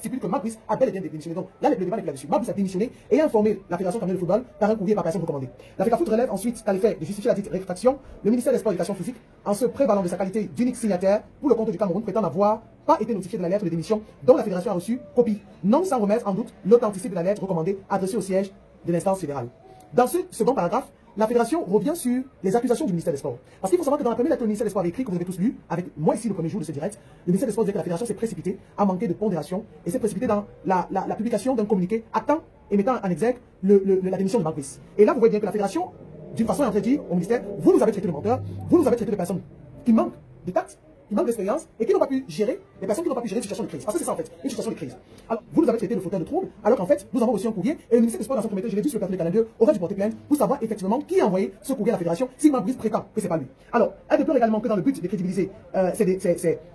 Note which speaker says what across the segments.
Speaker 1: stipule que Marc Brice a bel et bien démissionné. Donc là, le débat n'est plus là-dessus. Marc Brice a démissionné et a informé la Fédération camerounaise de football par un courrier par personne recommandée. La FECAFOOT relève ensuite qu'à l'effet de justifier la dite rétraction, le ministère des Sports et de l'Éducation physique, en se prévalant de sa qualité d'unique signataire pour le compte du Cameroun, prétend n'avoir pas été notifié de la lettre de démission dont la Fédération a reçu copie, non sans remettre en doute l'authenticité de la lettre recommandée adressée au siège de l'instance fédérale. Dans ce second paragraphe, la Fédération revient sur les accusations du ministère des Sports. Parce qu'il faut savoir que dans la première lettre, le ministère des Sports avait écrit, que vous avez tous lu, avec moi ici le premier jour de ce direct, le ministère des Sports disait que la Fédération s'est précipitée, a manqué de pondération et s'est précipitée dans la publication d'un communiqué actant et mettant en exergue la démission de Marc Brice. Et là, vous voyez bien que la Fédération, d'une façon, est en train de dire au ministère, vous nous avez traité de menteurs, vous nous avez traité de personnes qui manquent de tact, qui manquent d'expérience et qui n'ont pas pu gérer, les personnes qui n'ont pas pu gérer une situation de crise. Parce que c'est ça en fait, une situation de crise. Alors, vous nous avez traité de fauteurs de troubles, alors qu'en fait, nous avons reçu un courrier et le ministère des Sports, dans son premier temps, je l'ai dit sur le plateau de Canal 2, aurait dû porter plainte pour savoir effectivement qui a envoyé ce courrier à la Fédération si Marc Brice prétend que c'est pas lui. Alors, elle déplore également que dans le but de crédibiliser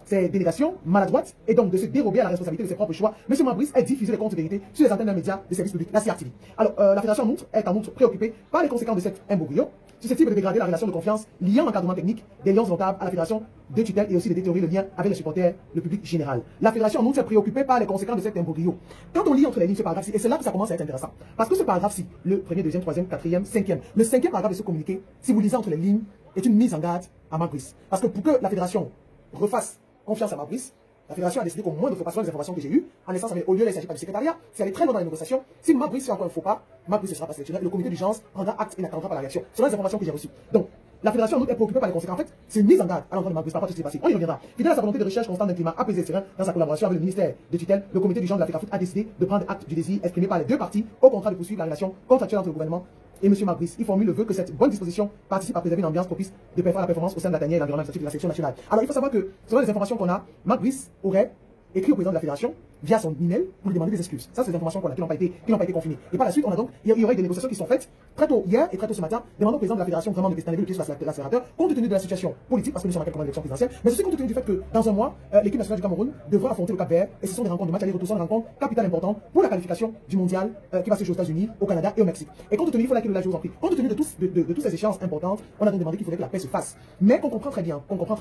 Speaker 1: ces dénégations maladroites et donc de se dérober à la responsabilité de ses propres choix, M. Marc Brice a diffusé les comptes de vérité sur les antennes d'un média de service public, la CRTV. Alors, la Fédération est en outre préoccupée par les conséquences de cet imbroglio, susceptible de dégrader la relation de confiance liant l'encadrement technique des liens notables à la Fédération de tutelle et aussi de détériorer le lien avec les supporters, le public général. La Fédération en outre est préoccupée par les conséquences de cet imbroglio. Quand on lit entre les lignes ce paragraphe-ci, et c'est là que ça commence à être intéressant, parce que ce paragraphe-ci, le premier, deuxième, troisième, quatrième, cinquième, le cinquième paragraphe de ce communiqué, si vous lisez entre les lignes, est une mise en garde à Marc Brice. Parce que pour que la Fédération refasse confiance à Marc Brice, la Fédération a décidé qu'au moins de pas, selon les informations que j'ai eues, en essence, au lieu là, il ne s'agit pas du secrétariat, c'est aller très loin dans les négociations. Si Marc Brice fait encore un faux pas, Marc Brice ne sera pas sélectionné, le comité d'urgence prendra acte et n'attendra pas la réaction. Selon les informations que j'ai reçues. Donc, la Fédération en outre est préoccupée par les conséquences. En fait, c'est une mise en garde à l'endroit de Marc Brice par rapport à ce qui s'est passé. On y reviendra. Fidèle à sa volonté de recherche constante d'un climat apaisé et serein dans sa collaboration avec le ministère de tutelle, le comité d'urgence de la FECAFOOT a décidé de prendre acte du désir exprimé par les deux parties au contrat de poursuivre la relation contractuelle entre le gouvernement et M. Marc Brice. Il formule le vœu que cette bonne disposition participe à préserver une ambiance propice de faire la performance au sein de la tanière et l'environnement administratif de la section nationale. Alors, il faut savoir que, selon les informations qu'on a, Marc Brice aurait écrit au président de la Fédération via son email pour lui demander des excuses. Ça, c'est des informations qu'on a, qui n'ont pas été confinées. Et par la suite, on a donc, il y aurait des négociations qui sont faites très tôt hier et très tôt ce matin, demandant au président de la Fédération vraiment de pestaner le pied sur l'accélérateur, compte tenu de la situation politique, parce que nous sommes en quelques élection présidentielle, mais aussi compte tenu du fait que dans un mois, l'équipe nationale du Cameroun devra affronter le Cap-Vert, et ce sont des rencontres de match aller-retour, sont des rencontres capitales importantes pour la qualification du mondial qui va se jouer aux États-Unis, au Canada et au Mexique. Et compte tenu, il faut la je vous en prie, compte tenu de toutes ces échéances importantes, on a donc demandé qu'il faudrait que la paix se fasse. Mais qu'on comprend très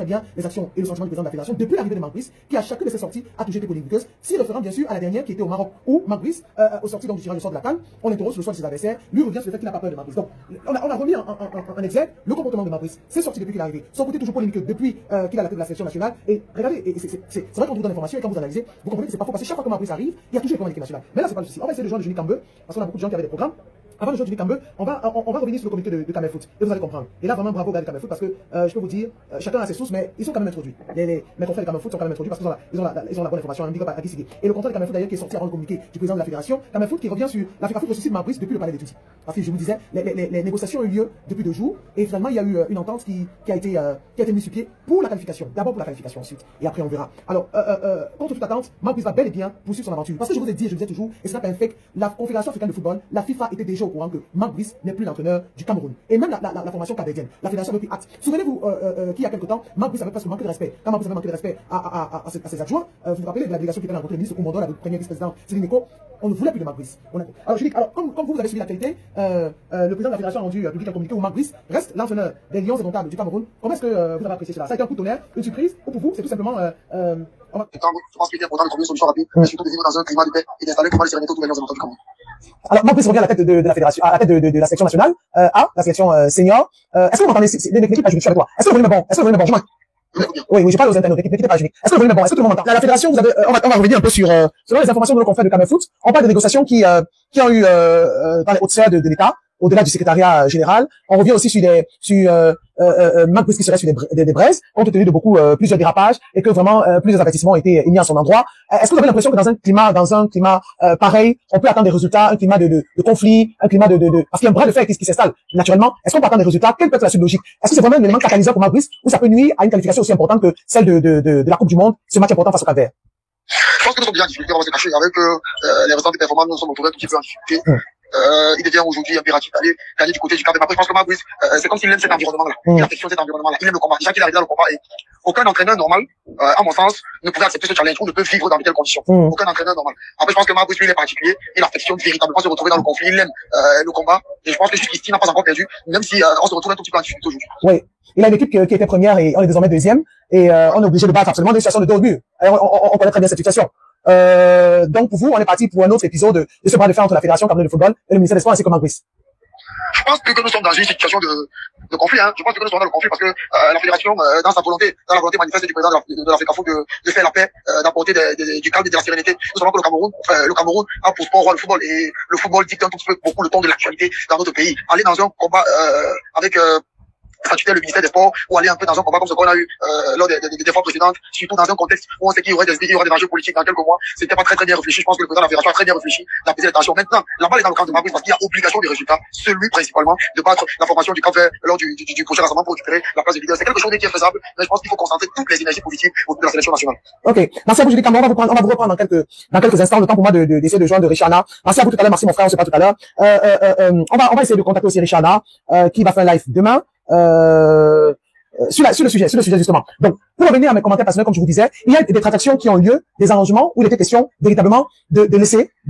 Speaker 1: bien les actions et le sentiment du président de la Fédération depuis l'arrivée de Marc Brice, qui à chacune de ses sorties a toujours été polémiqueuse, s'y référant bien sûr à la dernière qui était au Maroc, où Marc Brice, au sorti donc du tirage au sort de la CAN, on interroge le choix de ses adversaires, lui revient sur le fait qu'il n'a pas peur de Marc Brice. Donc, on a remis en exergue le comportement de Marc Brice. C'est sorti depuis qu'il est arrivé. Son côté toujours polémique depuis qu'il a la tête de la sélection nationale. Et regardez, c'est vrai qu'on trouve dans l'information et quand vous analysez, vous comprenez que c'est pas faux parce que chaque fois que Marc Brice arrive, il y a toujours les problèmes avec l'équipe nationale. Mais là, c'est pas le souci. On va essayer de joindre Julie Cambeu, parce qu'on a beaucoup de gens qui avaient des programmes. Avant de jouer Julie Cambeu, on va revenir sur le comité de Camefoot et vous allez comprendre. Et là, vraiment, bravo, gars de Camefoot, parce que je peux vous dire, chacun a ses sources, mais ils sont quand même introduits. Mes confrères de Camefoot sont quand même introduits parce qu'ils ont la bonne information, un big up à Guy. Et le contrat de Camefoot d'ailleurs qui est sorti avant le communiqué du président de la Fédération, Camefoot qui revient sur la FECAFOOT ressuscite Marc Brice depuis le palais d'études. Parce que je vous disais, les négociations ont eu lieu depuis 2 jours et finalement il y a eu une entente qui a été mise sur pied pour la qualification. D'abord pour la qualification ensuite et après on verra. Alors, contre toute attente, Marc Brice va bel et bien poursuivre son aventure. Parce que je vous ai dit, je le disais toujours, et ce n'est pas un fake, la Confédération africaine de football, la FIFA était déjà au courant que Marc Brice n'est plus l'entraîneur du Cameroun. Et même la formation capverdienne, la fédération avait pris acte. Souvenez-vous qu'il y a quelque temps, Marc Brice avait presque manqué de respect. Quand Marc Brice avait manqué de respect à ses adjoints, vous vous rappelez de la délégation qui était rencontrée le ministre Koumondo, la première vice-présidente Céline Nico, on ne voulait plus de Marc Brice. Alors je dis, comme vous avez suivi l'actualité, le président de la fédération a rendu public un communiqué où Marc Brice reste l'entraîneur des Lions indomptables du Cameroun. Comment est-ce que vous avez apprécié cela? Ça a été un coup de tonnerre, une surprise, ou pour vous, c'est tout simplement
Speaker 2: je pense qu'il est important de trouver une solution rapide, et surtout de vivre dans un climat de paix et d'installer comment les sérénité autour des Lions indomptables du Cameroun.
Speaker 1: Alors, Marc Brice revient à la tête de la fédération, à la tête de la sélection nationale, la sélection senior. Est-ce que vous m'entendez? L'équipe a joué avec toi. Est-ce que le volume est bon? Est-ce que le volume est bon? Oui, je parle aux internautes, n'écoutez pas, Julie. Est-ce que le volume est bon? Est-ce que tout le monde m'entend? La fédération, on va revenir un peu sur, selon les informations de nos confrères de Camefoot, on parle de négociations qui ont eu, dans les hautes sphères de l'État, au-delà du secrétariat général. On revient aussi sur Marc Brice qui serait sur des braises, compte tenu de plusieurs dérapages, et que vraiment, plusieurs avertissements ont été émis à son endroit. Est-ce que vous avez l'impression que dans un climat pareil, on peut attendre des résultats, un climat de conflit, un climat parce qu'il y a un bras de fer qui s'installe naturellement. Est-ce qu'on peut attendre des résultats? Quelle peut être la suite logique? Est-ce que c'est vraiment un élément catalyseur pour Marc Brice, ou ça peut nuire à une qualification aussi importante que celle de la Coupe du Monde, ce match important face au Cap-Vert?
Speaker 2: Je pense que nous sommes déjà en difficulté, on va se cacher, avec les résultats des performances, nous sommes retrouvés un petit peu en difficulté. Il devient aujourd'hui impératif d'aller gagner du côté du Cap-Vert. Après, je pense que Marc Brice, c'est comme s'il aime cet environnement-là. Il affectionne cet environnement-là. Il aime le combat. Déjà qu'il est arrivé dans le combat, et aucun entraîneur normal, à mon sens, ne pouvait accepter ce challenge ou ne peut vivre dans de telles conditions. Aucun entraîneur normal. Après, je pense que Marc Brice, lui, il est particulier. Il affectionne véritablement se retrouver dans le conflit. Il aime le combat. Et je pense que jusqu'ici, il n'a pas encore perdu, même si on se retrouve un tout petit peu en difficulté aujourd'hui.
Speaker 1: Oui. Il a une équipe qui était première et on est désormais deuxième. Et on est obligé de battre absolument des situations de dos au but. On connaît très bien cette situation. Donc pour vous, on est parti pour un autre épisode de ce bras de fer entre la Fédération camerounaise de football et le ministère des Sports ainsi que Marc Brice.
Speaker 2: Je pense que nous sommes dans une situation de conflit. Hein. Je pense que nous sommes dans le conflit parce que la fédération, dans la volonté manifeste du président de la FECAFOOT de faire la paix, d'apporter du calme et de la sérénité. Nous savons que le Cameroun a pour sport le football, et le football dicte un tout petit peu beaucoup le ton de l'actualité dans notre pays. Aller dans un combat avec sa tutelle, le ministère des Sports, ou aller un peu dans un combat comme ce qu'on a eu lors des fois précédentes, surtout dans un contexte où on sait qu'il y aura des enjeux politiques dans quelques mois. C'était pas très bien réfléchi. Je pense que le président de la fédération a très bien réfléchi d'apaiser les tensions. Maintenant, la balle est dans le camp de Marc Brice parce qu'il y a obligation des résultats, celui principalement de battre la formation du Cap-Vert lors du prochain rassemblement pour récupérer la place de leader. C'est quelque chose qui est faisable, mais je pense qu'il faut concentrer toutes les énergies positives autour de la sélection nationale.
Speaker 1: Ok, merci à vous, Julie Cameron. On va vous reprendre dans quelques instants. Le temps pour moi d'essayer de joindre Richana. Merci à vous tout à l'heure, merci mon frère, on se parle tout à l'heure. On va essayer de contacter aussi Richana, qui va faire un live demain. Sur le sujet justement. Donc, pour revenir à mes commentaires personnels, comme je vous disais, il y a des transactions qui ont lieu, des arrangements où il était question véritablement de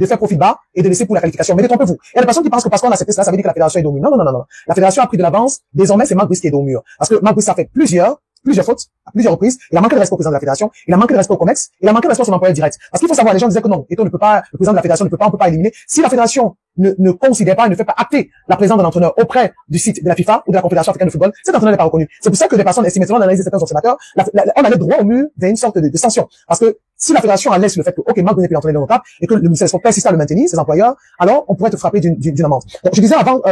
Speaker 1: faire profil bas et de laisser pour la qualification. Mais détrompez-vous. Il y a des personnes qui pensent que parce qu'on a accepté cela, ça veut dire que la fédération est dos au mur. Non. La fédération a pris de l'avance. Désormais, c'est Marc Brice qui est dos au mur. Parce que Marc Brice a fait plusieurs fautes, à plusieurs reprises. Il a manqué de respect au président de la fédération. Il a manqué de respect au COMEX. Il a manqué de respect à son employeur direct. Parce qu'il faut savoir, les gens disaient que non, Eto'o ne peut pas, le président de la fédération ne peut pas, on peut pas éliminer. Si la fédération ne considère pas et ne fait pas acter la présence d'un entraîneur auprès du site de la FIFA ou de la Confédération africaine de football, cet entraîneur n'est pas reconnu. C'est pour ça que des personnes estiment, selon l'analyse de certains observateurs, on allait droit au mur vers une sorte de sanction. Parce que si la fédération laisse le fait que, ok, Marc Brice n'est plus l'entraîneur notable et que le ministère des Sports persiste à le maintenir, ses employeurs, alors on pourrait être frappé d'une amende. Donc, je disais avant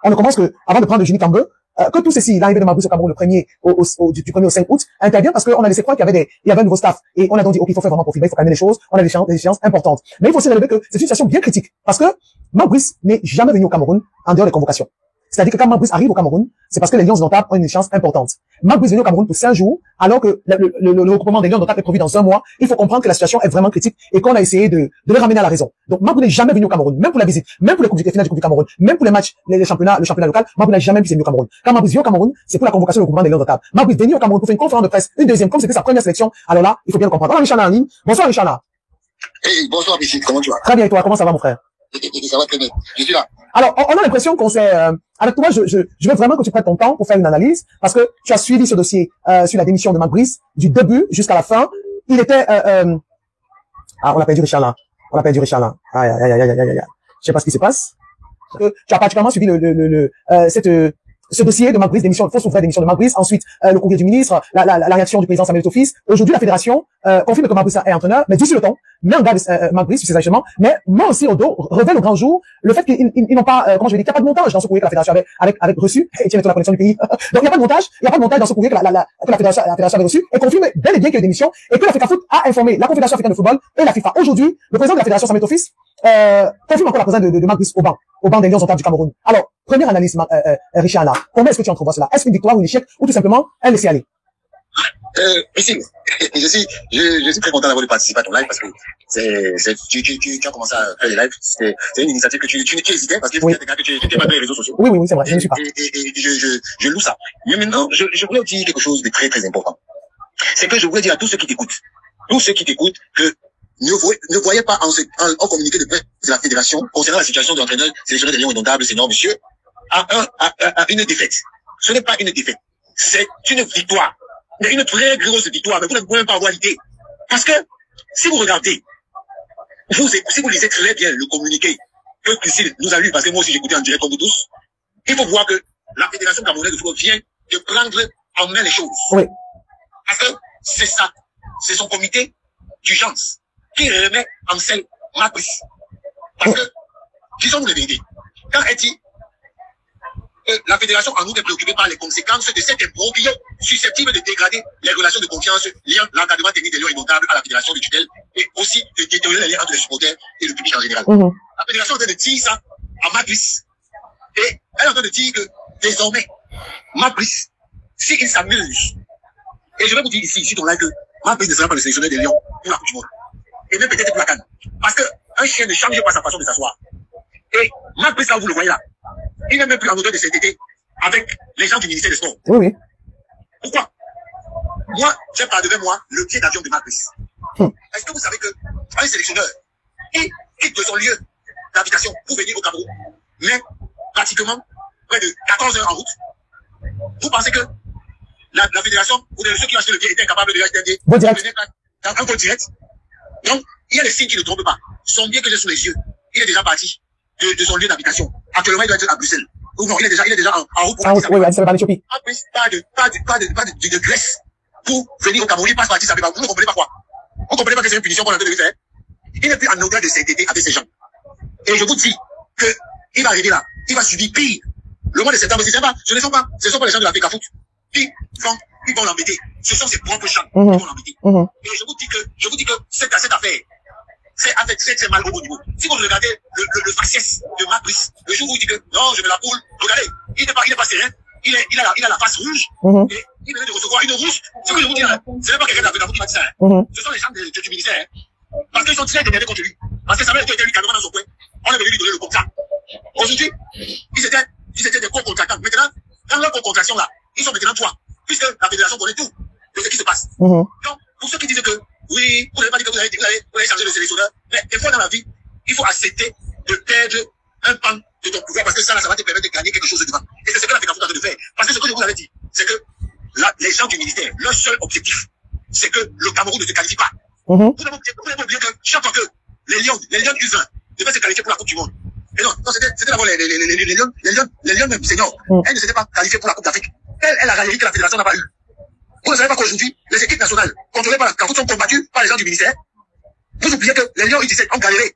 Speaker 1: on ne commence que, avant de prendre Julie Cameron, que tout ceci, l'arrivée de Marc Brice au Cameroun du 1er au 5 août, intervient parce qu'on a laissé croire qu'il y avait un nouveau staff. Et on a donc dit, ok, il faut faire vraiment profil, il faut calmer les choses, on a des échéances importantes. Mais il faut aussi relever que c'est une situation bien critique. Parce que Marc Brice n'est jamais venu au Cameroun en dehors des convocations. C'est-à-dire que quand Marc Brice arrive au Cameroun, c'est parce que les Lions Indomptables ont une échéance importante. Marc Brice est venu au Cameroun pour 5 jours, alors que le regroupement des Lions Indomptables est prévu dans 1 mois. Il faut comprendre que la situation est vraiment critique et qu'on a essayé de les ramener à la raison. Donc Marc Brice n'est jamais venu au Cameroun, même pour la visite, même pour les finales du Coupe du Cameroun, même pour les matchs, le championnat local. Marc Brice n'a jamais venu au Cameroun. Quand Marc Brice vient au Cameroun, c'est pour la convocation du regroupement des Lions Indomptables. Marc Brice est venu au Cameroun pour faire une conférence de presse, une deuxième, comme c'était sa première sélection. Alors là, il faut bien le comprendre. Richana en ligne. Bonsoir Richana.
Speaker 2: Hey, bonsoir Bissy, comment tu vas?
Speaker 1: Très bien, et toi, comment ça va mon frère?
Speaker 2: Ça va très bien, je suis là.
Speaker 1: Alors, on a l'impression qu'on s'est... avec toi, je veux vraiment que tu prennes ton temps pour faire une analyse, parce que tu as suivi ce dossier sur la démission de Marc Brice, du début jusqu'à la fin. Il était... on a perdu Richana. Aïe. Je sais pas ce qui se passe. Tu as particulièrement suivi ce dossier de Marc Brice, fausse ou vraie démission de Marc Brice, ensuite le courrier du ministre, la réaction du président Samuel Eto'o. Aujourd'hui, la fédération confirme que Marc Brice est entraîneur, mais durcit le ton, met en garde Marc Brice sur ses agissements, mais moi aussi au dos, révèle au grand jour le fait qu'ils n'ont pas, comment je vais dire, qu'il n'y a pas de montage dans ce courrier que la fédération avait reçu, et tiens, la connexion du pays. Donc il n'y a pas de montage dans ce courrier que la fédération avait reçu, et confirme bel et bien qu'il y a eu des démissions, et que la FECAFOOT a informé la Confédération africaine de football et la FIFA. Aujourd'hui, le président de la fédération Samuel Eto'o confirme encore la présence de Marc Brice au banc des Lions Indomptables du Cameroun. Alors, première analyse, Richana, comment est-ce que tu entrevois cela? Est-ce une victoire ou un échec, ou tout simplement un laisser-aller?
Speaker 2: Ici, je suis très content d'avoir participé à ton live parce que tu as commencé à faire les lives. C'est une initiative que tu hésitais parce qu'il faut que tu t'es pas dans les réseaux sociaux.
Speaker 1: Oui, c'est vrai, je ne suis pas.
Speaker 2: Et je loue ça. Mais maintenant, je voulais dire quelque chose de très, très important. C'est que je voulais dire à tous ceux qui t'écoutent, que ne voyez pas en communiqué de presse de la fédération concernant la situation de l'entraîneur sélectionné des Lions Indomptables, Seigneur Monsieur, à une défaite. Ce n'est pas une défaite. C'est une victoire. Mais une très grosse victoire. Mais vous ne pouvez même pas avoir l'idée. Parce que, si vous regardez, si vous lisez très bien le communiqué que Priscille nous a lu, parce que moi aussi j'écoutais en direct comme vous tous, il faut voir que la Fédération camerounaise de football vient de prendre en main les choses. Oui. Parce que c'est ça. C'est son comité d'urgence qui remet en selle Marc Brice. Parce que, disons-nous la vérité, quand elle dit la fédération en nous est préoccupée par les conséquences de cet imbroglio susceptible de dégrader les relations de confiance liant l'encadrement technique des Lions Indomptables à la fédération de tutelle et aussi de détériorer les liens entre les supporters et le public en général. La fédération est en train de dire ça à Marc Brice. Et elle est en train de dire que désormais, Marc Brice, s'il s'amuse, et je vais vous dire ici ton live que Marc Brice ne sera pas le sélectionneur des Lions pour la Coupe du Monde. Et même peut-être pour la CAN. Parce qu'un chien ne change pas sa façon de s'asseoir. Et Marc Brice, là, vous le voyez là, il n'est même plus en odeur de cet été avec les gens du ministère des Sports. Oui. Pourquoi? Moi, j'ai pas devant moi le pied d'avion de Marc Brice. Est-ce que vous savez qu'un sélectionneur, il quitte de son lieu d'habitation pour venir au Cameroun, mais pratiquement près de 14 heures en route? Vous pensez que la fédération, ou ceux qui ont acheté le billet étaient incapables de l'acheter un billet? Bon direct. Dans un vol direct? Donc, il y a des signes qui ne trompent pas. Son bien que j'ai sous les yeux, il est déjà parti de son lieu d'habitation. Actuellement, il doit être à Bruxelles. Ou non, il est déjà en route pour
Speaker 1: oui, Addis Abeba, l'Éthiopie.
Speaker 2: Pas de Grèce pour venir au Cameroun. Il passe par Addis Abeba. Vous ne comprenez pas quoi? Vous ne comprenez pas que c'est une punition qu'on a de lui faire? Il n'est plus en odeur de sainteté avec ces gens. Et je vous dis que il va arriver là. Il va subir pire. Le mois de septembre, ce ne sont pas les gens de la FECAFOOT qui vont l'embêter. Ce sont ses propres gens qui vont l'embêter. Et je vous dis que cette affaire, c'est mal au bon niveau. Si vous regardez le faciès de Marc Brice, le jour où il dit que non, je me la poule, regardez, il n'est pas serein, il a la face rouge, et il venait de recevoir une rousse. Ce que je vous dis, ce n'est pas quelqu'un de la FECAFOOT qui m'a dit ça. Ce sont les gens du ministère. Parce qu'ils sont très énervés contre lui. Parce que ça avait été lui carrément dans son coin. On est venu lui donner le contrat. Aujourd'hui, ils étaient des co-contractants. Maintenant, dans leur co-contraction là, ils sont maintenant trois. Puisque la fédération connaît tout de ce qui se passe. Donc, pour ceux qui disent que, oui, vous n'avez pas dit que vous allez changer le sélectionneur, mais des fois dans la vie, il faut accepter de perdre un pan de ton pouvoir parce que ça va te permettre de gagner quelque chose devant. Et c'est ce que la fédération est en train de faire. Parce que ce que je vous avais dit, c'est que les gens du ministère, leur seul objectif, c'est que le Cameroun ne se qualifie pas. Vous n'avez oublié que chaque fois que les Lions U20 devaient se qualifier pour la Coupe du Monde. Et non, c'était d'abord les Lions même seniors. Elles ne s'étaient pas qualifiées pour la Coupe d'Afrique. Elle a réalisé que la fédération n'a pas eu. Vous ne savez pas qu'aujourd'hui, les équipes nationales contrôlées par la CAF sont combattues par les gens du ministère. Vous oubliez que les Lions U17 ont galéré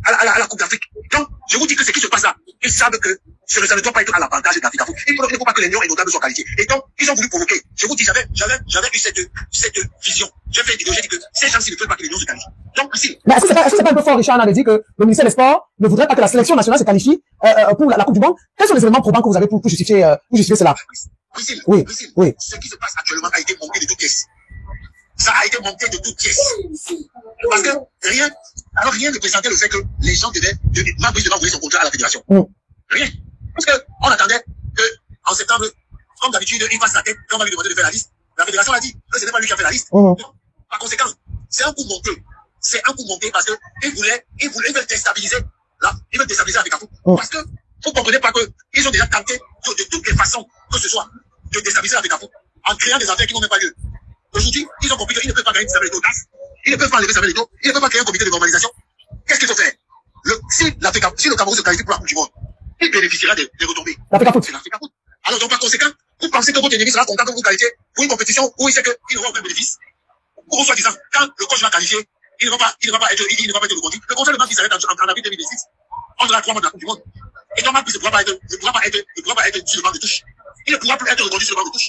Speaker 2: à la Coupe d'Afrique. Donc, je vous dis que ce qui se passe là, ils savent que ça ne doit pas être à l'avantage de la FECAFOOT. Il ne faut pas que les Lions et notables soient qualifiés. Et donc, ils ont voulu provoquer. Je vous dis, j'avais eu cette vision. J'ai fait une vidéo, j'ai dit que ces gens-ci ne veulent pas que les Lions se qualifient. Donc, ici.
Speaker 1: Mais est-ce que c'est pas un peu fort, Richard, de dire que le ministère des Sports ne voudrait pas que la sélection nationale se qualifie pour la Coupe du Monde? Quels sont les éléments probants que vous avez pour justifier cela? Oui.
Speaker 2: Ce qui se passe actuellement a été monté de toutes pièces. Ça a été monté de toutes pièces. Parce que rien ne présentait le fait que les gens devaient envoyer son contrat à la fédération. Rien. Parce que on attendait qu'en septembre, comme d'habitude, il fasse la tête quand on va lui demander de faire la liste. La fédération a dit que ce n'est pas lui qui a fait la liste. Donc, par conséquent, c'est un coup monté. C'est un coup monté parce que ils veulent déstabiliser là. Ils veulent déstabiliser la FECAFOOT. Parce que vous ne comprenez pas qu'ils ont déjà tenté de toutes les façons que ce soit de déstabiliser la FECAFOOT en créant des affaires qui n'ont même pas lieu. Aujourd'hui, ils ont compris qu'ils ne peuvent pas gagner Samuel Eto'o TAS. Ils ne peuvent pas enlever Samuel Eto'o. Ils ne peuvent pas créer un comité de normalisation. Qu'est-ce qu'il faut faire? Si le Cameroun se qualifie pour la Coupe du Monde, il bénéficiera des retombées.
Speaker 1: La FECAFOOT.
Speaker 2: C'est la FECAFOOT. Alors donc par conséquent, vous pensez que votre ennemi sera content que vous qualifiez pour une compétition où il sait qu'il aura aucun bénéfice? Ou soi-disant, quand le coach va qualifier, il ne va pas être reconduit. Le contrat de Marc s'arrête en avril 2026. On aura 3 mois de la Coupe du Monde. Et donc Marc ne pourra pas être sur le banc de touche. Il ne pourra plus être reconduit sur le banc de touche.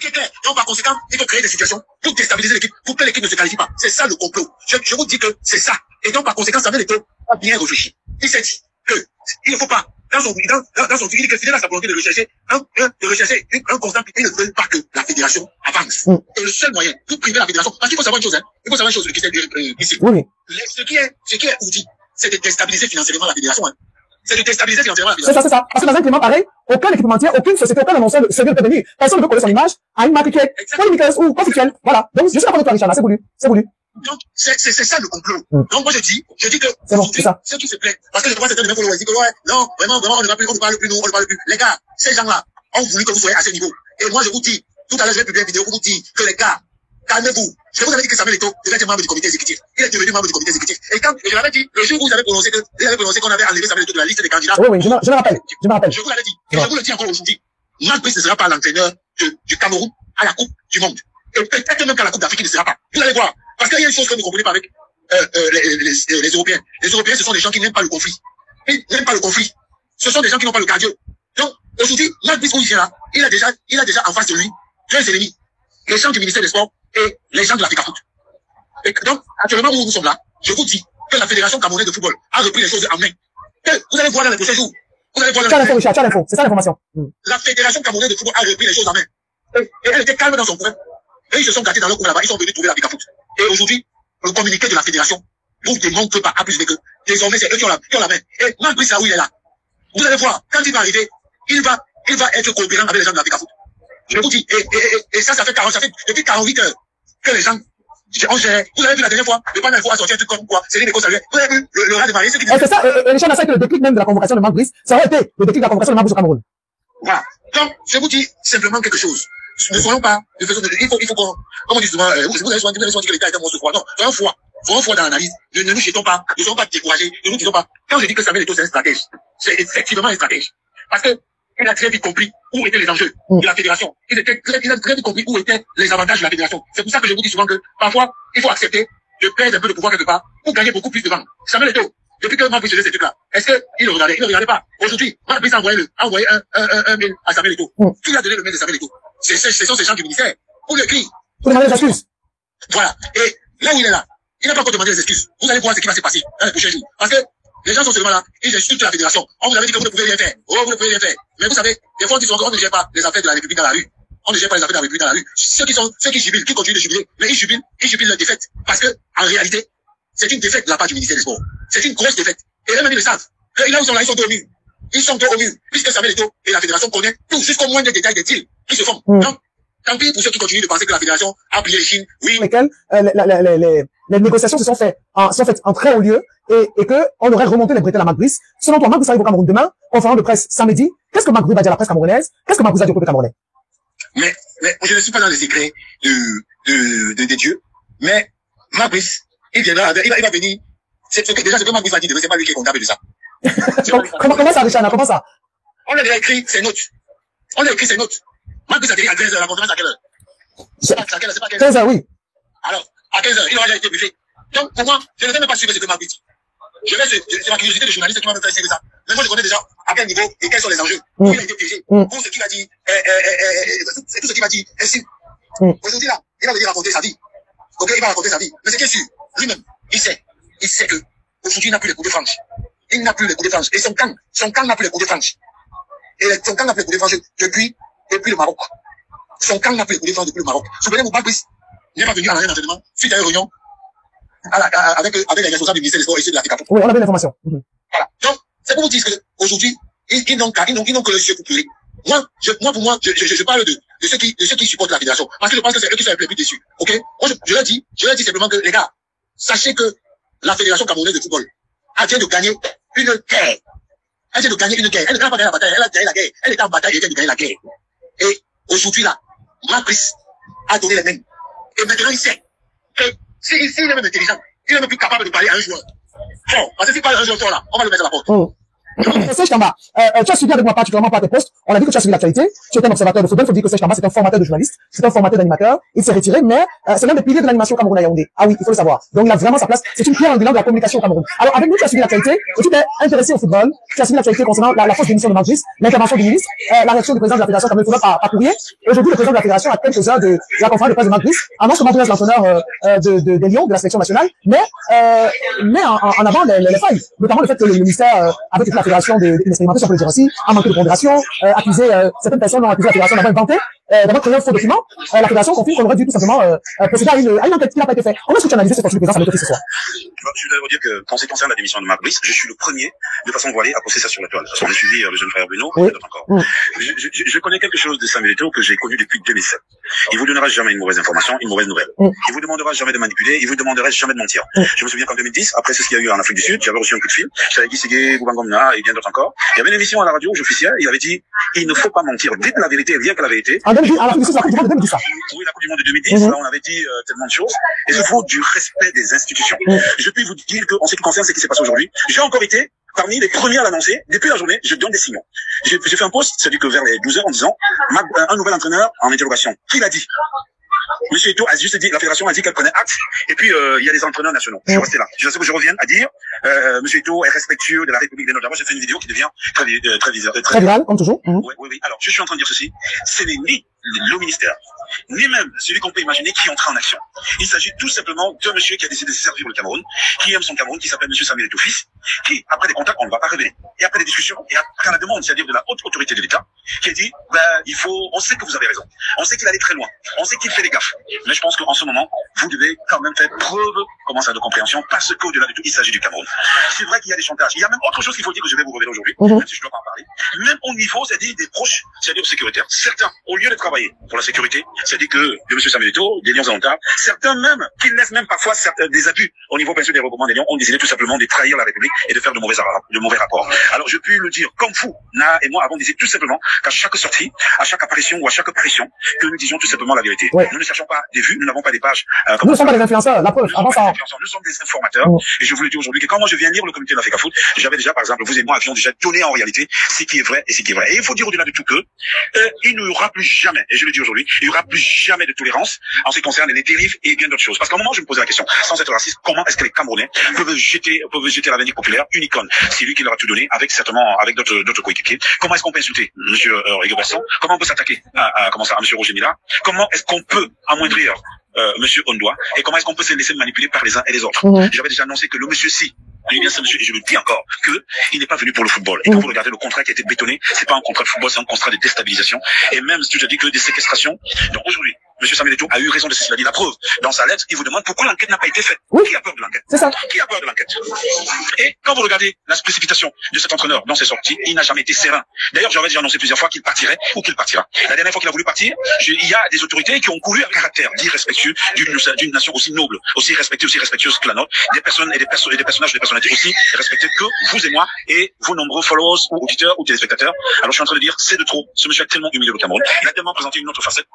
Speaker 2: C'est clair. Donc, par conséquent, il faut créer des situations pour déstabiliser l'équipe, pour que l'équipe ne se qualifie pas. C'est ça le complot. Je vous dis que c'est ça. Et donc, par conséquent, Samuel Eto'o a bien réfléchi. Il s'est dit que il ne faut pas, dans son truc, il dit que fidèle à sa volonté de rechercher un constant, il ne veut pas que la fédération avance. Et le seul moyen pour priver la fédération, parce qu'il faut savoir une chose, il faut savoir une chose qui est ici. Ce qui est outil, c'est de déstabiliser financièrement la fédération. C'est de déstabiliser financièrement la fédération.
Speaker 1: C'est ça. Parce que dans un climat pareil, aucun équipementier, aucune société, aucun annonceur sérieux ne peut venir. Personne ne peut coller son image à une marque qui est polémique ou conflictuelle. Voilà. Donc, je suis d'accord avec toi, Richard, c'est voulu.
Speaker 2: Donc, c'est ça le complot. Donc, moi, je dis que,
Speaker 1: c'est bon, c'est ça.
Speaker 2: Ceux qui se plaignent, parce que je vois certains de mes followers dire que, ouais, non, vraiment, on ne parle plus, on ne parle plus. Les gars, ces gens-là ont voulu que vous soyez à ce niveau. Et moi, je vous dis, tout à l'heure, je vais publier une vidéo pour vous dire que les gars, calmez-vous. Je vous avais dit que Samuel Eto'o devait être membre du comité exécutif. Il est devenu membre du comité exécutif. Et quand je l'avais dit, le jour où vous avez prononcé qu'on avait enlevé Samuel Eto'o de la liste des candidats.
Speaker 1: Oui, je me rappelle.
Speaker 2: Je vous l'avais dit. Et je vous le dis encore aujourd'hui. Marc Brice ne sera pas l'entraîneur du Cameroun à la Coupe du Monde. Et peut-être même qu'à la Coupe d'Afrique, il ne sera pas. Vous allez voir. Parce qu'il y a une chose que vous ne comprenez pas avec les Européens. Les Européens, ce sont des gens qui n'aiment pas le conflit. Ils n'aiment pas le conflit. Ce sont des gens qui n'ont pas le cardio. Donc, aujourd'hui, Marc Brice, où il vient là, il a déjà en face de lui deux ennemis. Les gens du ministère des Sports et les gens de la FECAFOOT. Et donc, actuellement, où nous sommes là, je vous dis que la Fédération camerounaise de football a repris les choses en main. Et vous allez voir dans les prochains jours. Vous allez voir dans les prochains jours.
Speaker 1: Tiens l'info, c'est ça l'information.
Speaker 2: La Fédération camerounaise de football a repris les choses en main. Et elle était calme dans son coin. Et ils se sont gâtés dans leur coin là-bas. Ils sont venus trouver la FECAFOOT. Et aujourd'hui, le communiqué de la Fédération vous démontre par A plus B que désormais, c'est eux qui ont la main. Et Marc Brice, là où il est là, vous allez voir, quand il va arriver, il va être coopérant avec les gens de la FECAFOOT. Je vous dis, et ça fait depuis 48 heures que les gens, vous avez vu la dernière fois, le panel a sorti un truc comme quoi, c'est l'écho saluait. Vous avez vu le rat de marée, c'est qui dit.
Speaker 1: C'est ça, et les gens savent que le déclic même de la convocation de Marc Brice, ça aurait été le déclic de la convocation de Marc Brice au Cameroun.
Speaker 2: Voilà. Donc, je vous dis simplement quelque chose. Ne soyons pas, il faut qu'on, comme on dit souvent, vous avez souvent dit que l'État est un monstre froid. Non, soyons froid. faut un fois dans l'analyse. Ne nous jetons pas, ne soyons pas découragés, ne nous disons pas. Quand je dis que Samuel Eto'o c'est un stratège, c'est effectivement un stratège. Parce que il a très vite compris où étaient les enjeux de la fédération. Il a très vite compris où étaient les avantages de la fédération. C'est pour ça que je vous dis souvent que parfois, il faut accepter de perdre un peu de pouvoir quelque part pour gagner beaucoup plus de vent. Samuel Eto'o, depuis que Marc Brice faisait ces trucs-là, est-ce qu'il le regardait? Il ne le regardait pas. Aujourd'hui, Marc Brice a envoyé un mail à Samuel Eto'o. Qui a donné le mail de Samuel Eto'o? Ce sont ces gens du ministère. Pour le écrire.
Speaker 1: Pour demander des excuses.
Speaker 2: Voilà. Et là où il est là, il n'a pas encore demandé des excuses. Vous allez voir ce qui va se passer dans les prochains jours. Parce que les gens sont seulement là, ils insultent la fédération. On vous avait dit que vous ne pouvez rien faire. Oh, vous ne pouvez rien faire. Mais vous savez, des fois, on ne gère pas les affaires de la République dans la rue. On ne gère pas les affaires de la République dans la rue. Ceux qui jubilent, qui continuent de jubiler, mais ils jubilent leur défaite. Parce que, en réalité, c'est une défaite de la part du ministère des Sports. C'est une grosse défaite. Et eux-mêmes, ils le savent. Et là où ils sont là, ils sont dos au mur. Ils sont dos au mur. Puisque Samuel Eto'o et la fédération connaissent tout, jusqu'au moindre détail des deals qui se font. Donc, tant pis pour ceux qui continuent de penser que la fédération a plié les chines. Oui.
Speaker 1: Lesquels, les négociations se sont faites en très haut lieu et que on aurait remonté les bretelles à Marc Brice. Selon toi, Marc Brice arrive au Cameroun demain, conférence de presse samedi. Qu'est-ce que Marc Brice va dire à la presse camerounaise? Qu'est-ce que Marc Brice va dire au peuple camerounais?
Speaker 2: Mais je ne suis pas dans les secrets des dieux. Mais Marc Brice, il viendra, il va venir. Déjà, ce que Marc Brice va dire, c'est pas lui qui est comptable de ça.
Speaker 1: Comment ça, Richard? Comment ça?
Speaker 2: On a déjà écrit ses notes. Marc Brice a dit à 15h, la conférence à quelle heure? C'est pas
Speaker 1: 15h, oui.
Speaker 2: Alors, à 15h, il aura déjà été briefé. Donc, pour moi, je ne vais même pas suivre ce que Marc Brice dit. C'est la curiosité de journaliste qui m'a fait essayer ça. Mais moi, je connais déjà à quel niveau et quels sont les enjeux. Il a été piégé. Pour ce qu'il a dit, c'est tout ce qu'il m'a dit, ainsi. Aujourd'hui, là, il va venir raconter sa vie. Ok, il va raconter sa vie. Mais c'est bien sûr, lui-même, il sait que, aujourd'hui, il n'a plus les coups de franche. Il n'a plus les coups de franche. Et son camp n'a plus les coups de franche. Et son camp n'a plus les coups de franche depuis le Maroc. Son camp n'a plus les coups de franche depuis le Maroc. Souvenez-vous, Marc Brice n'est pas venu à l'arène d'entraînement suite à une réunion avec les responsables du ministère des Sports et ceux de la FECAFO.
Speaker 1: Oui, on avait l'information.
Speaker 2: Voilà. Donc, c'est pour vous dire qu'aujourd'hui, ils n'ont que le ciel pour pleurer. Pour moi, je parle de ceux qui supportent la fédération. Parce que je pense que c'est eux qui sont les plus déçus. Ok? Moi, je leur dis simplement que, les gars, sachez que la fédération camerounaise de football vient de gagner une guerre. Elle vient de gagner une guerre. Elle n'a pas gagné la bataille, elle a gagné la guerre. Elle était en bataille et elle vient de gagner la guerre. Et aujourd'hui, là, Marc Brice a donné les mains. Et maintenant, il sait que s'il est même intelligent, il est même plus capable de parler à un joueur. Bon, parce que s'il parle à un joueur là, on va le mettre à la porte.
Speaker 1: Serge Tamba, tu as suivi avec moi particulièrement par tes postes. On a vu que tu as suivi l'actualité. Tu es un observateur de football. Il faut dire que Serge Tamba, c'est un formateur de journaliste. C'est un formateur d'animateur. Il s'est retiré, mais c'est l'un des piliers de l'animation camerounaise à Yaoundé. Ah oui, il faut le savoir. Donc, il a vraiment sa place. C'est une pierre angulaire de la communication au Cameroun. Alors, avec nous, tu as suivi l'actualité. Et tu t'es intéressé au football. Tu as suivi l'actualité concernant la fausse démission de Marc Brice, l'intervention du ministre, la réaction du président de la fédération camerounaise par courrier. Et aujourd'hui, le président de la fédération, à quelques heures de la conférence de presse de Marc Brice, annonce que Marc Brice est l'entraîneur des Lions, de la sélection nationale, mais en avant les failles. Notamment le fait que le ministère, avec la fédération expérimenté, si on peut le dire ainsi, a manqué de pondération, certaines personnes ont accusé la fédération d'avoir inventé, d'avoir créé un faux document. La fédération confirme qu'on aurait dû tout simplement procéder à une enquête qui n'a pas été faite. Comment est-ce que tu analyses cette sortie de présence à ce soir?
Speaker 3: Je voudrais vous dire que, quand c'est concerne la démission de Marc Brice, je suis le premier, de façon voilée, à poser ça sur la toile. On a suivi le jeune frère Bruno, et d'autres encore. Je connais quelque chose de Samuel Eto'o que j'ai connu depuis 2007. Il vous donnera jamais une mauvaise information, une mauvaise nouvelle. Il vous demandera jamais de manipuler, il vous demandera jamais de mentir. Je me souviens qu'en 2010, après ce qu'il y a eu en Afrique du Sud, j'avais reçu un coup de fil. J'avais Guy Ségué, Boubangomna et bien d'autres encore. Il y avait une émission à la radio où j'officiais, il avait dit, il ne faut pas mentir, dites la vérité, rien que la vérité.
Speaker 1: En 2010, à la Coupe du Monde de 2010, ça.
Speaker 3: Oui, la Coupe du Monde de 2010, là, on avait dit tellement de choses. Et il faut du respect des institutions. Je peux vous dire qu'en ce qui concerne ce qui s'est passé aujourd'hui, j'ai encore été parmi les premiers à l'annoncer. Depuis la journée, je donne des signaux. J'ai fait un post, c'est-à-dire que vers les 12 heures en disant, un nouvel entraîneur en interrogation. Qui l'a dit? Monsieur Eto'o a juste dit, la fédération a dit qu'elle prenait acte, et puis il y a des entraîneurs nationaux. Je suis resté là. Je sais que je reviens à dire, Monsieur Eto'o est respectueux de la République des Nord. D'abord, j'ai fait une vidéo qui devient très
Speaker 1: virale, comme toujours.
Speaker 3: Oui. Alors, je suis en train de dire ceci. Ce n'est ni le ministère, ni même celui qu'on peut imaginer qui entre en action. Il s'agit tout simplement d'un monsieur qui a décidé de servir le Cameroun, qui aime son Cameroun, qui s'appelle Monsieur Samuel Eto'o fils, qui, après des contacts, on ne va pas révéler, et après des discussions, et après la demande, c'est-à-dire de la haute autorité de l'État, qui a dit, on sait que vous avez raison, on sait qu'il allait très loin, on sait qu'il fait des gaffes, mais je pense qu'en ce moment, vous devez quand même faire preuve, de compréhension, parce qu'au-delà de tout, il s'agit du Cameroun. C'est vrai qu'il y a des chantages. Il y a même autre chose qu'il faut dire que je vais vous révéler aujourd'hui, même si je ne dois pas en parler. Même au niveau, c'est-à-dire des proches, c'est-à-dire sécuritaires. Certains, au lieu de travailler travailler pour la sécurité, c'est-à-dire que de M. Samuel Eto'o, des Lions indomptables, certains même, qui laissent même parfois des abus au niveau bien sûr des regroupements des Lions, ont décidé tout simplement de trahir la République et de faire de mauvais rapports. Alors je puis le dire comme fou, Na et moi avons décidé tout simplement qu'à chaque sortie, à chaque apparition ou à chaque apparition, que nous disions tout simplement la vérité.
Speaker 1: Ouais.
Speaker 3: Nous ne cherchons pas des vues, nous n'avons pas des pages.
Speaker 1: Nous ne sommes pas des influenceurs, la preuve, avant ça.
Speaker 3: Nous sommes des informateurs. Et je vous le dis aujourd'hui que quand moi je viens lire le comité de l'Africa Foot, j'avais déjà, par exemple, vous et moi avions déjà donné en réalité ce qui est vrai et ce qui est vrai. Et il faut dire au-delà de tout que il n'y aura plus jamais, et je le dis aujourd'hui, il n'y aura plus jamais de tolérance en ce qui concerne les dérives et bien d'autres choses. Parce qu'à un moment, je me posais la question, sans être raciste, comment est-ce que les Camerounais peuvent jeter la Véronique populaire, une icône, c'est lui qui leur a tout donné, avec certainement, avec d'autres coéquipiers. Comment est-ce qu'on peut insulter monsieur Rigo Besson? Comment on peut s'attaquer à monsieur Roger Mila? Comment est-ce qu'on peut amoindrir monsieur Ondoa? Et comment est-ce qu'on peut se laisser manipuler par les uns et les autres? J'avais déjà annoncé que le monsieur si, eh bien, ce monsieur, et je le dis encore, que il n'est pas venu pour le football. Et quand vous regardez le contrat qui a été bétonné, c'est pas un contrat de football, c'est un contrat de déstabilisation. Et même si je dis que des séquestrations. Donc aujourd'hui, monsieur Samuel Eto'o a eu raison de ce qu'il a dit. La preuve, dans sa lettre, il vous demande pourquoi l'enquête n'a pas été faite.
Speaker 1: Oui.
Speaker 3: Qui a peur de l'enquête?
Speaker 1: C'est ça.
Speaker 3: Qui a peur de l'enquête? Et quand vous regardez la précipitation de cet entraîneur dans ses sorties, il n'a jamais été serein. D'ailleurs, j'avais déjà annoncé plusieurs fois qu'il partirait ou qu'il partira. La dernière fois qu'il a voulu partir, il y a des autorités qui ont couru à caractère d'irrespectueux d'une nation aussi noble, aussi respectueuse que la nôtre, des personnes et des personnages, des personnalités aussi respectés que vous et moi et vos nombreux followers ou auditeurs ou téléspectateurs. Alors je suis en train de dire, c'est de trop. Ce monsieur a tellement humilié le Cameroun. Il a tellement présenté une autre facette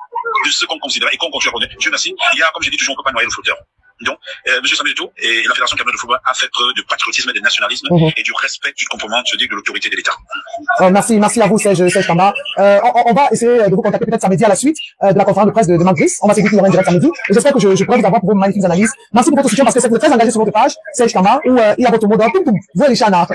Speaker 3: de ce qu'on considère et qu'on continue à reconnaître. Dieu merci. Il y a, comme j'ai dit toujours, on ne peut pas noyer le flotteur. Donc, monsieur Samuel Eto'o et la Fédération camerounaise de football a fait preuve de patriotisme et de nationalisme et du respect du comportement, je dis, de l'autorité de l'État.
Speaker 1: Merci à vous, Serge Kamba. On va essayer de vous contacter peut-être samedi à la suite de la conférence de presse de Marc Brice. On va s'écouter en direct samedi. Et j'espère que je pourrai vous avoir pour vos magnifiques analyses. Merci pour votre soutien parce que c'est très engagé sur votre page, Serge Kamba, ou il y a votre mot d'ordre. Vous, les chana.